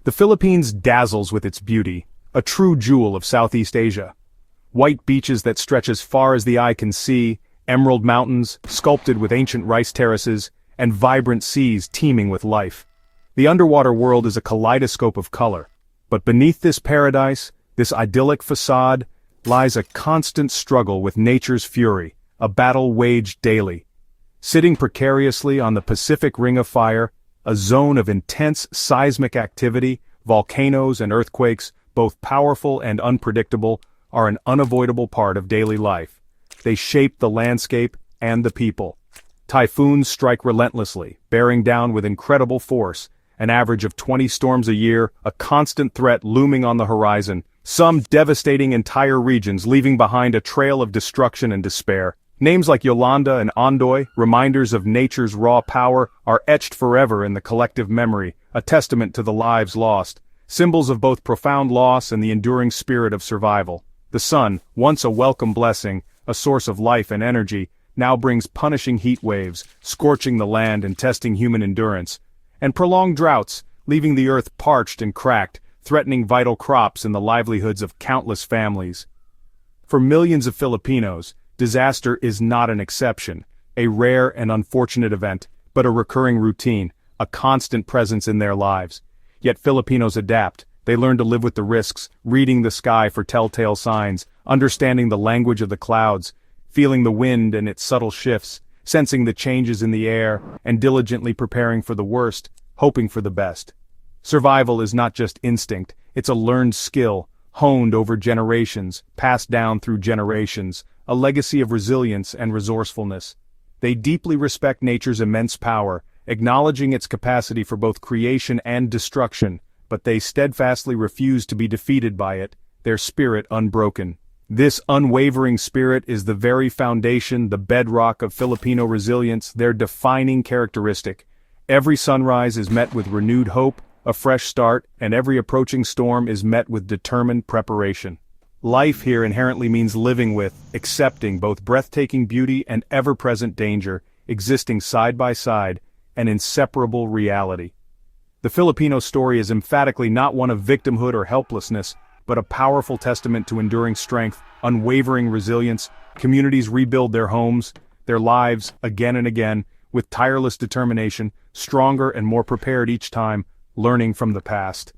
The Philippines dazzles with its beauty, a true jewel of Southeast Asia. White beaches that stretch as far as the eye can see, emerald mountains, sculpted with ancient rice terraces, and vibrant seas teeming with life. The underwater world is a kaleidoscope of color. But beneath this paradise, this idyllic facade, lies a constant struggle with nature's fury, a battle waged daily. Sitting precariously on the Pacific Ring of Fire, a zone of intense seismic activity, volcanoes and earthquakes, both powerful and unpredictable, are an unavoidable part of daily life. They shape the landscape and the people. Typhoons strike relentlessly, bearing down with incredible force, an average of 20 storms a year, a constant threat looming on the horizon, some devastating entire regions leaving behind a trail of destruction and despair. Names like Yolanda and Ondoy, reminders of nature's raw power, are etched forever in the collective memory, a testament to the lives lost, symbols of both profound loss and the enduring spirit of survival. The sun, once a welcome blessing, a source of life and energy, now brings punishing heat waves, scorching the land and testing human endurance, and prolonged droughts, leaving the earth parched and cracked, threatening vital crops and the livelihoods of countless families. For millions of Filipinos, disaster is not an exception, a rare and unfortunate event, but a recurring routine, a constant presence in their lives. Yet Filipinos adapt. They learn to live with the risks, reading the sky for telltale signs, understanding the language of the clouds, feeling the wind and its subtle shifts, sensing the changes in the air, and diligently preparing for the worst, hoping for the best. Survival is not just instinct, it's a learned skill, honed over generations, passed down through generations, a legacy of resilience and resourcefulness. They deeply respect nature's immense power, acknowledging its capacity for both creation and destruction, but they steadfastly refuse to be defeated by it, their spirit unbroken. This unwavering spirit is the very foundation, the bedrock of Filipino resilience, their defining characteristic. Every sunrise is met with renewed hope, a fresh start, and every approaching storm is met with determined preparation. Life here inherently means living with, accepting both breathtaking beauty and ever-present danger, existing side by side, an inseparable reality. The Filipino story is emphatically not one of victimhood or helplessness, but a powerful testament to enduring strength, unwavering resilience. Communities rebuild their homes, their lives, again and again, with tireless determination, stronger and more prepared each time, learning from the past.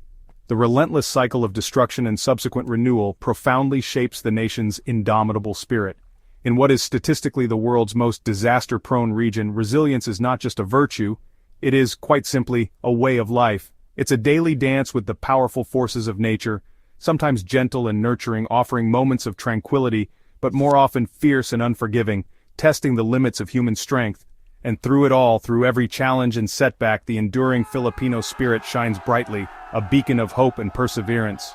The relentless cycle of destruction and subsequent renewal profoundly shapes the nation's indomitable spirit. In what is statistically the world's most disaster-prone region, resilience is not just a virtue, it is, quite simply, a way of life. It's a daily dance with the powerful forces of nature, sometimes gentle and nurturing, offering moments of tranquility, but more often fierce and unforgiving, testing the limits of human strength. And through it all, through every challenge and setback, the enduring Filipino spirit shines brightly, a beacon of hope and perseverance.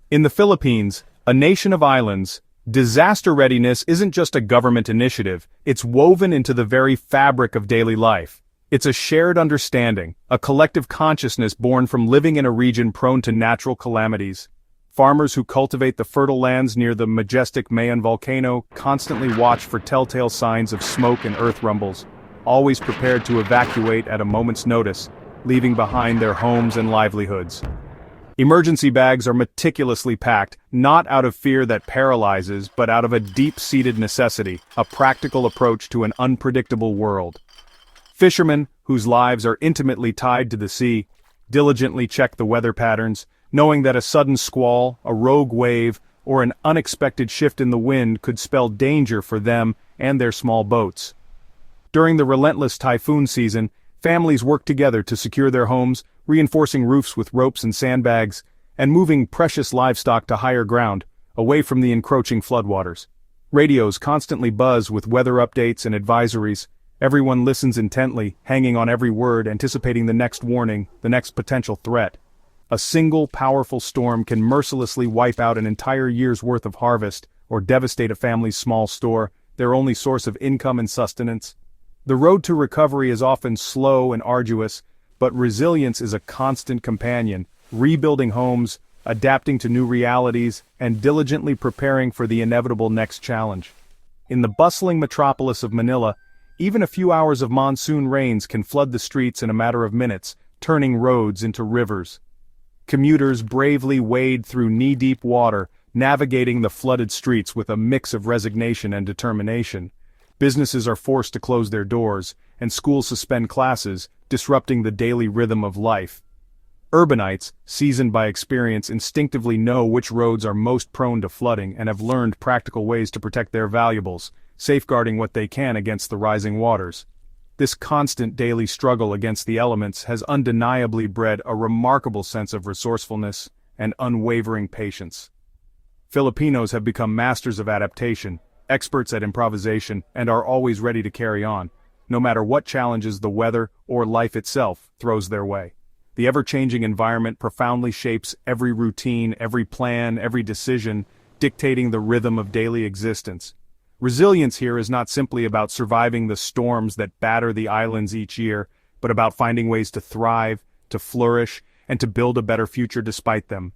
In the Philippines, a nation of islands, disaster readiness isn't just a government initiative, it's woven into the very fabric of daily life. It's a shared understanding, a collective consciousness born from living in a region prone to natural calamities. Farmers who cultivate the fertile lands near the majestic Mayon volcano constantly watch for telltale signs of smoke and earth rumbles, always prepared to evacuate at a moment's notice, leaving behind their homes and livelihoods. Emergency bags are meticulously packed, not out of fear that paralyzes, but out of a deep-seated necessity, a practical approach to an unpredictable world. Fishermen, whose lives are intimately tied to the sea, diligently check the weather patterns, knowing that a sudden squall, a rogue wave, or an unexpected shift in the wind could spell danger for them and their small boats. During the relentless typhoon season, families work together to secure their homes, reinforcing roofs with ropes and sandbags, and moving precious livestock to higher ground, away from the encroaching floodwaters. Radios constantly buzz with weather updates and advisories. Everyone listens intently, hanging on every word, anticipating the next warning, the next potential threat. A single powerful storm can mercilessly wipe out an entire year's worth of harvest, or devastate a family's small store, their only source of income and sustenance. The road to recovery is often slow and arduous, but resilience is a constant companion, rebuilding homes, adapting to new realities, and diligently preparing for the inevitable next challenge. In the bustling metropolis of Manila, even a few hours of monsoon rains can flood the streets in a matter of minutes, turning roads into rivers. Commuters bravely wade through knee-deep water, navigating the flooded streets with a mix of resignation and determination. Businesses are forced to close their doors, and schools suspend classes, disrupting the daily rhythm of life. Urbanites, seasoned by experience, instinctively know which roads are most prone to flooding and have learned practical ways to protect their valuables, safeguarding what they can against the rising waters. This constant daily struggle against the elements has undeniably bred a remarkable sense of resourcefulness and unwavering patience. Filipinos have become masters of adaptation, experts at improvisation, and are always ready to carry on, no matter what challenges the weather or life itself throws their way. The ever-changing environment profoundly shapes every routine, every plan, every decision, dictating the rhythm of daily existence. Resilience here is not simply about surviving the storms that batter the islands each year, but about finding ways to thrive, to flourish, and to build a better future despite them.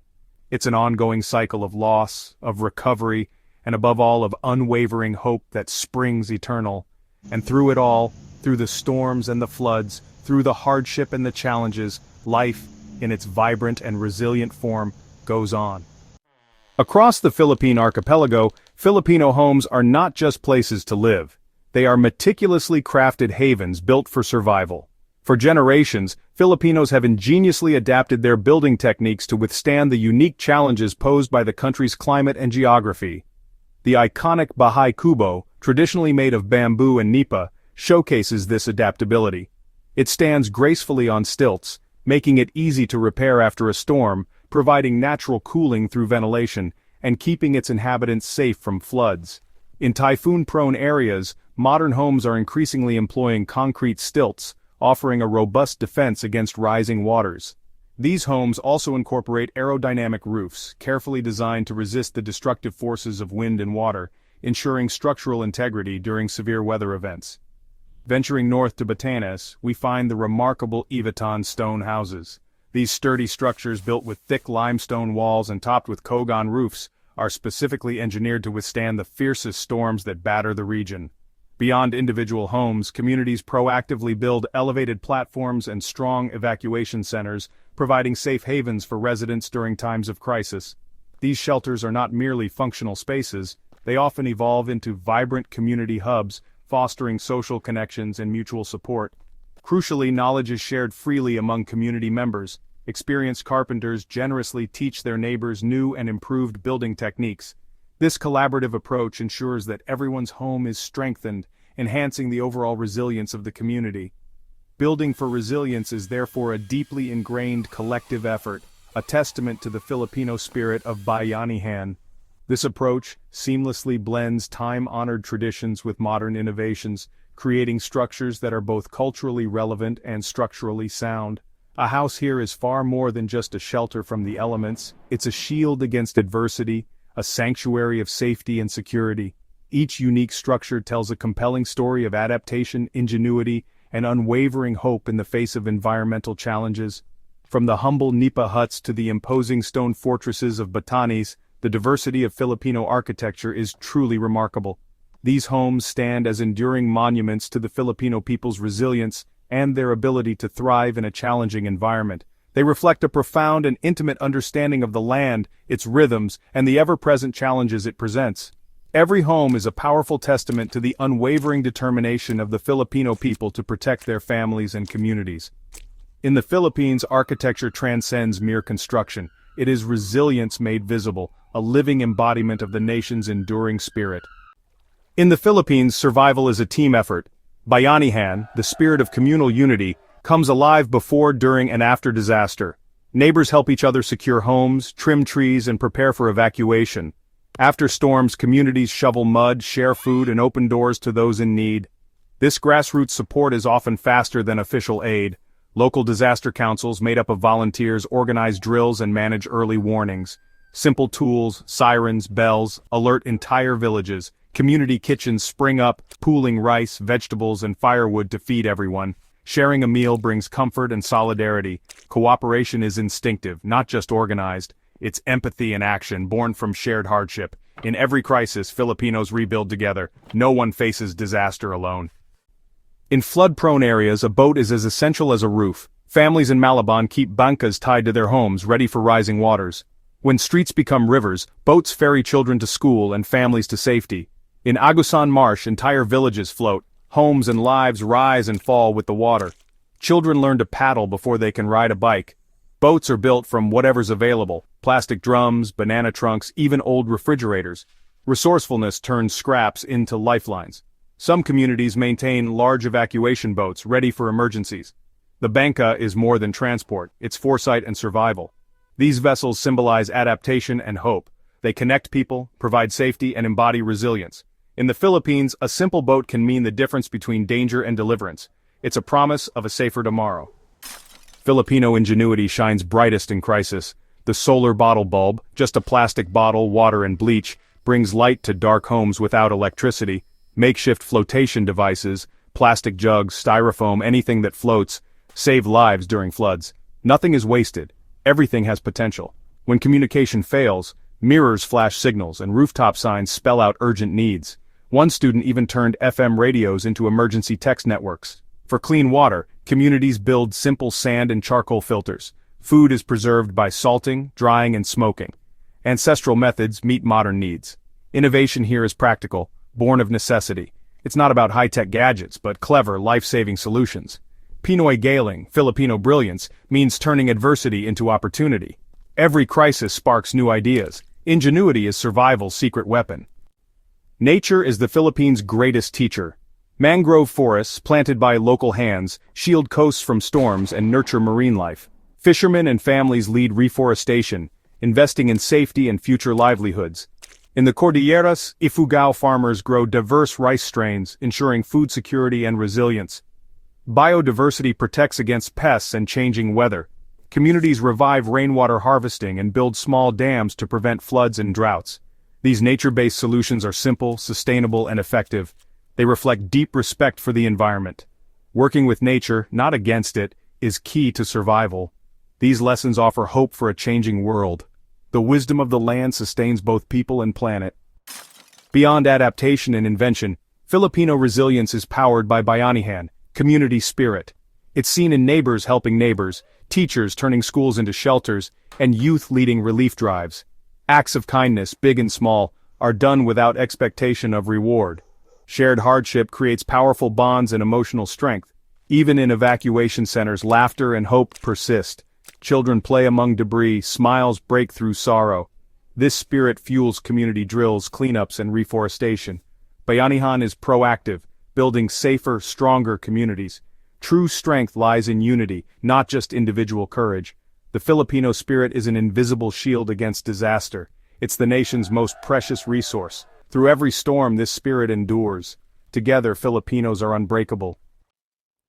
It's an ongoing cycle of loss, of recovery, and above all of unwavering hope that springs eternal. And through it all, through the storms and the floods, through the hardship and the challenges, life, in its vibrant and resilient form, goes on. Across the Philippine archipelago, Filipino homes are not just places to live. They are meticulously crafted havens built for survival. For generations, Filipinos have ingeniously adapted their building techniques to withstand the unique challenges posed by the country's climate and geography. The iconic Bahay Kubo, traditionally made of bamboo and nipa, showcases this adaptability. It stands gracefully on stilts, making it easy to repair after a storm, providing natural cooling through ventilation, and keeping its inhabitants safe from floods. In typhoon-prone areas, modern homes are increasingly employing concrete stilts, offering a robust defense against rising waters. These homes also incorporate aerodynamic roofs, carefully designed to resist the destructive forces of wind and water, ensuring structural integrity during severe weather events. Venturing north to Batanes, we find the remarkable Ivatan stone houses. These sturdy structures, built with thick limestone walls and topped with kogon roofs, are specifically engineered to withstand the fiercest storms that batter the region. Beyond individual homes, communities proactively build elevated platforms and strong evacuation centers, providing safe havens for residents during times of crisis. These shelters are not merely functional spaces, they often evolve into vibrant community hubs, fostering social connections and mutual support. Crucially, knowledge is shared freely among community members. Experienced carpenters generously teach their neighbors new and improved building techniques. This collaborative approach ensures that everyone's home is strengthened, enhancing the overall resilience of the community. Building for resilience is therefore a deeply ingrained collective effort, a testament to the Filipino spirit of bayanihan. This approach seamlessly blends time-honored traditions with modern innovations, creating structures that are both culturally relevant and structurally sound. A house here is far more than just a shelter from the elements, it's a shield against adversity, a sanctuary of safety and security. Each unique structure tells a compelling story of adaptation, ingenuity, and unwavering hope in the face of environmental challenges. From the humble nipa huts to the imposing stone fortresses of Batanes, the diversity of Filipino architecture is truly remarkable. These homes stand as enduring monuments to the Filipino people's resilience and their ability to thrive in a challenging environment. They reflect a profound and intimate understanding of the land, its rhythms, and the ever-present challenges it presents. Every home is a powerful testament to the unwavering determination of the Filipino people to protect their families and communities. In the Philippines, architecture transcends mere construction. It is resilience made visible, a living embodiment of the nation's enduring spirit. In the Philippines, survival is a team effort. Bayanihan, the spirit of communal unity, comes alive before, during, and after disaster. Neighbors help each other secure homes, trim trees, and prepare for evacuation. After storms, communities shovel mud, share food, and open doors to those in need. This grassroots support is often faster than official aid. Local disaster councils, made up of volunteers, organize drills and manage early warnings. Simple tools, sirens, bells, alert entire villages. Community kitchens spring up, pooling rice, vegetables, and firewood to feed everyone. Sharing a meal brings comfort and solidarity. Cooperation is instinctive, not just organized. It's empathy in action, born from shared hardship. In every crisis, Filipinos rebuild together. No one faces disaster alone. In flood-prone areas, a boat is as essential as a roof. Families in Malabon keep bancas tied to their homes, ready for rising waters. When streets become rivers, boats ferry children to school and families to safety. In Agusan Marsh, entire villages float. Homes and lives rise and fall with the water. Children learn to paddle before they can ride a bike. Boats are built from whatever's available: plastic drums, banana trunks, even old refrigerators. Resourcefulness turns scraps into lifelines. Some communities maintain large evacuation boats ready for emergencies. The banca is more than transport, it's foresight and survival. These vessels symbolize adaptation and hope. They connect people, provide safety, and embody resilience. In the Philippines, a simple boat can mean the difference between danger and deliverance. It's a promise of a safer tomorrow. Filipino ingenuity shines brightest in crisis. The solar bottle bulb, just a plastic bottle, water and bleach, brings light to dark homes without electricity. Makeshift flotation devices, plastic jugs, styrofoam, anything that floats, save lives during floods. Nothing is wasted. Everything has potential. When communication fails, mirrors flash signals and rooftop signs spell out urgent needs. One student even turned FM radios into emergency text networks. For clean water, communities build simple sand and charcoal filters. Food is preserved by salting, drying, and smoking. Ancestral methods meet modern needs. Innovation here is practical, born of necessity. It's not about high-tech gadgets, but clever, life-saving solutions. Pinoy Galing, Filipino brilliance, means turning adversity into opportunity. Every crisis sparks new ideas. Ingenuity is survival's secret weapon. Nature is the Philippines' greatest teacher. Mangrove forests, planted by local hands, shield coasts from storms and nurture marine life. Fishermen and families lead reforestation, investing in safety and future livelihoods. In the Cordilleras, Ifugao farmers grow diverse rice strains, ensuring food security and resilience. Biodiversity protects against pests and changing weather. Communities revive rainwater harvesting and build small dams to prevent floods and droughts. These nature-based solutions are simple, sustainable, and effective. They reflect deep respect for the environment. Working with nature, not against it, is key to survival. These lessons offer hope for a changing world. The wisdom of the land sustains both people and planet. Beyond adaptation and invention, Filipino resilience is powered by Bayanihan, community spirit. It's seen in neighbors helping neighbors, teachers turning schools into shelters, and youth leading relief drives. Acts of kindness, big and small, are done without expectation of reward. Shared hardship creates powerful bonds and emotional strength. Even in evacuation centers, laughter and hope persist. Children play among debris, smiles break through sorrow. This spirit fuels community drills, cleanups, and reforestation. Bayanihan is proactive, building safer, stronger communities. True strength lies in unity, not just individual courage. The Filipino spirit is an invisible shield against disaster. It's the nation's most precious resource. Through every storm, this spirit endures. Together, Filipinos are unbreakable.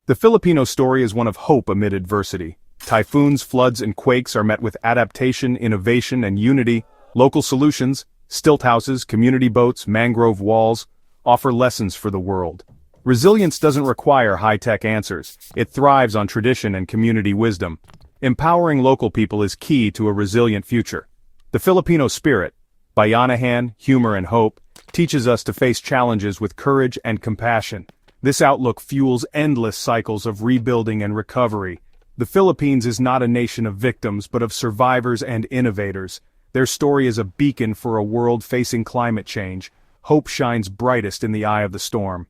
The Filipino story is one of hope amid adversity. Typhoons, floods, and quakes are met with adaptation, innovation, and unity. Local solutions, stilt houses, community boats, mangrove walls, offer lessons for the world. Resilience doesn't require high-tech answers. It thrives on tradition and community wisdom. Empowering local people is key to a resilient future. The Filipino spirit, Bayanihan, humor and hope, teaches us to face challenges with courage and compassion. This outlook fuels endless cycles of rebuilding and recovery. The Philippines is not a nation of victims, but of survivors and innovators. Their story is a beacon for a world facing climate change. Hope shines brightest in the eye of the storm.